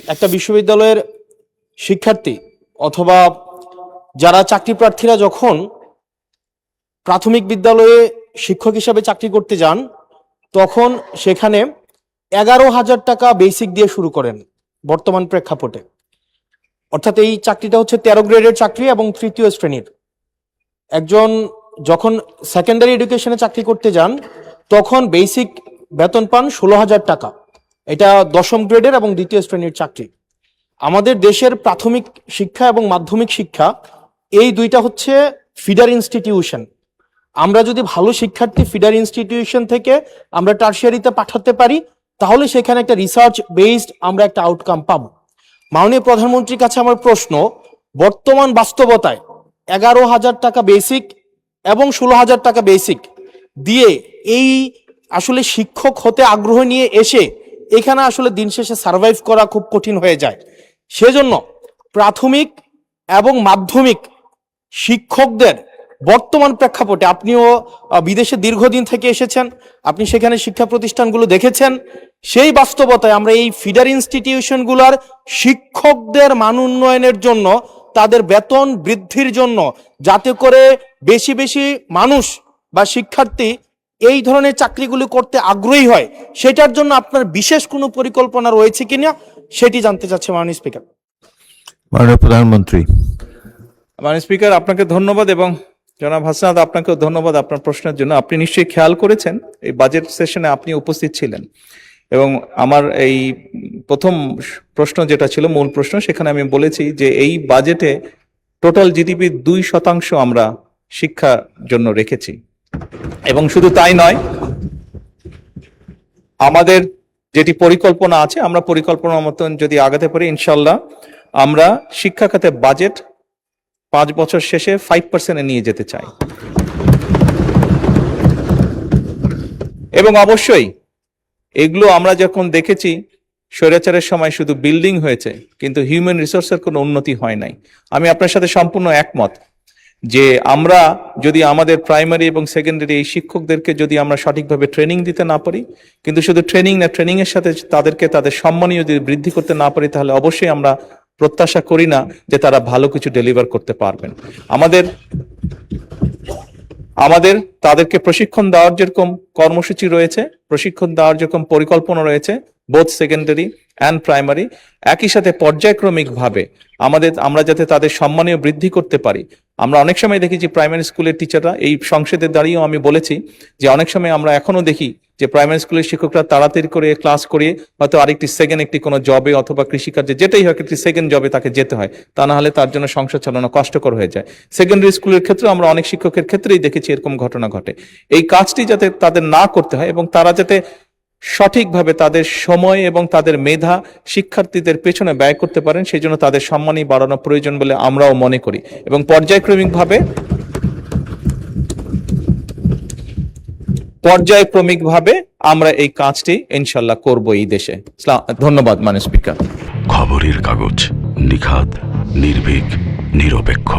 একটা বিশ্ববিদ্যালয়ের শিক্ষার্থী অথবা যারা চাকরি প্রার্থীরা যখন প্রাথমিক বিদ্যালয়ে শিক্ষক হিসাবে চাকরি করতে যান, তখন সেখানে 11,000 টাকা বেসিক দিয়ে শুরু করেন বর্তমান প্রেক্ষাপটে। অর্থাৎ এই চাকরিটা হচ্ছে 13 গ্রেডের চাকরি এবং তৃতীয় শ্রেণীর। একজন যখন সেকেন্ডারি এডুকেশনে চাকরি করতে যান, তখন বেসিক বেতন পান 16,000 টাকা। এটা 10ম গ্রেডের এবং দ্বিতীয় শ্রেণীর চাকরি। আমাদের দেশের প্রাথমিক শিক্ষা এবং মাধ্যমিক শিক্ষা এই দুইটা হচ্ছে ফিডার ইনস্টিটিউশন। আমরা যদি ভালো শিক্ষার্থী ফিডার ইনস্টিটিউশন থেকে আমরা টারশিয়ারিতে পাঠাতে পারি, তাহলে সেখানে একটা রিসার্চ বেসড আমরা একটা আউটকাম পাবো। মাননীয় প্রধানমন্ত্রীর কাছে আমার প্রশ্ন, বর্তমান বাস্তবতায় 11,000 টাকা বেসিক এবং 16,000 টাকা বেসিক দিয়ে এই আসলে শিক্ষক হতে আগ্রহ নিয়ে এসে এখানে আসলে দিন শেষে সার্ভাইভ করা খুব কঠিন হয়ে যায়। সেজন্য প্রাথমিক এবং মাধ্যমিক শিক্ষকদের বর্তমান প্রেক্ষাপটে, আপনিও বিদেশে দীর্ঘদিন থেকে এসেছেন, আপনি সেখানে শিক্ষা প্রতিষ্ঠানগুলো দেখেছেন, সেই বাস্তবতায় আমরা এই ফিডার ইনস্টিটিউশনগুলোর শিক্ষকদের মান উন্নয়নের জন্য, তাদের বেতন বৃদ্ধির জন্য, যাতে করে বেশি বেশি মানুষ বা শিক্ষার্থী এই ধরনের চাকরিগুলো করতে আগ্রহী হয়, সেটার জন্য আপনার বিশেষ কোনো পরিকল্পনা রয়েছে কিনা সেটি জানতে চাচ্ছি মাননীয় স্পিকার। মাননীয় প্রধানমন্ত্রী। মাননীয় স্পিকার, আপনাকে ধন্যবাদ এবং জনাব হাসনাত আপনাকেও ধন্যবাদ আপনার প্রশ্নের জন্য। আপনি নিশ্চয়ই খেয়াল করেছেন এই বাজেট সেশনে আপনি উপস্থিত ছিলেন এবং আমার এই প্রথম প্রশ্ন যেটা ছিল মূল প্রশ্ন, সেখানে আমি বলেছি যে এই বাজেটে টোটাল জিডিপির 2% আমরা শিক্ষার জন্য রেখেছি। এবং শুধু তাই নয়, আমাদের যেটি পরিকল্পনা আছে, আমরা পরিকল্পনার মতন যদি আগাতে পারি, ইনশাল্লাহ আমরা শিক্ষা খাতে বাজেট 5 বছর শেষে 5% নিয়ে যেতে চাই। এবং অবশ্যই এগুলো আমরা যখন দেখেছি, স্বৈরাচারের সময় শুধু বিল্ডিং হয়েছে কিন্তু হিউম্যান রিসোর্সের কোনো উন্নতি হয় নাই। আমি আপনার সাথে সম্পূর্ণ একমত যে আমরা যদি আমাদের প্রাইমারি এবং সেকেন্ডারি এই শিক্ষকদেরকে যদি আমরা সঠিকভাবে ট্রেনিং দিতে না পারি, কিন্তু শুধু ট্রেনিং না, ট্রেনিং এর সাথে তাদেরকে তাদের সম্মানীয় যদি বৃদ্ধি করতে না পারি, তাহলে অবশ্যই আমরা প্রত্যাশা করি না যে তারা ভালো কিছু ডেলিভার করতে পারবেন। আমাদের তাদেরকে প্রশিক্ষণ দেওয়ার যেরকম কর্মসূচি রয়েছে, প্রশিক্ষণ দেওয়ার যেরকম পরিকল্পনা রয়েছে, বোথ সেকেন্ডারি অ্যান্ড প্রাইমারি, একই সাথে পর্যায়ক্রমিক ভাবে আমরা যাতে তাদের সম্মানীয় বৃদ্ধি করতে পারি। আমরা অনেক সময় দেখেছি প্রাইমারি স্কুলের টিচাররা, এই সংসদে দাঁড়িয়েও আমি বলেছি যে অনেক সময় আমরা এখনো দেখি যে প্রাইমারি স্কুলের শিক্ষকরা তাড়াতাড়ি করে ক্লাস করিয়ে হয়তো আরেকটি সেকেন্ড একটি কোনো জবে অথবা কৃষিকার্যে যেটাই হয় একটি সেকেন্ড জবে তাকে যেতে হয়, তা না হলে তার জন্য সংসার চালানো কষ্টকর হয়ে যায়। সেকেন্ডারি স্কুলের ক্ষেত্রে আমরা অনেক শিক্ষকের ক্ষেত্রেই দেখেছি এরকম ঘটনা ঘটে। এই কাজটি যাতে তাদের না করতে হয় এবং তারা যাতে সঠিকভাবে তাদের সময় এবং তাদের মেধা শিক্ষার্থীদের পেছনে ব্যয় করতে পারেন, সেই জন্য তাদের সম্মানই বাড়ানো প্রয়োজন বলে আমরাও মনে করি এবং পর্যায়ক্রমিকভাবে আমরা এই কাজটি ইনশাল্লাহ করব এই দেশে। ধন্যবাদ মাননীয় স্পিকার। খবরের কাগজ, নিখাদ, নির্ভীক, নিরপেক্ষ।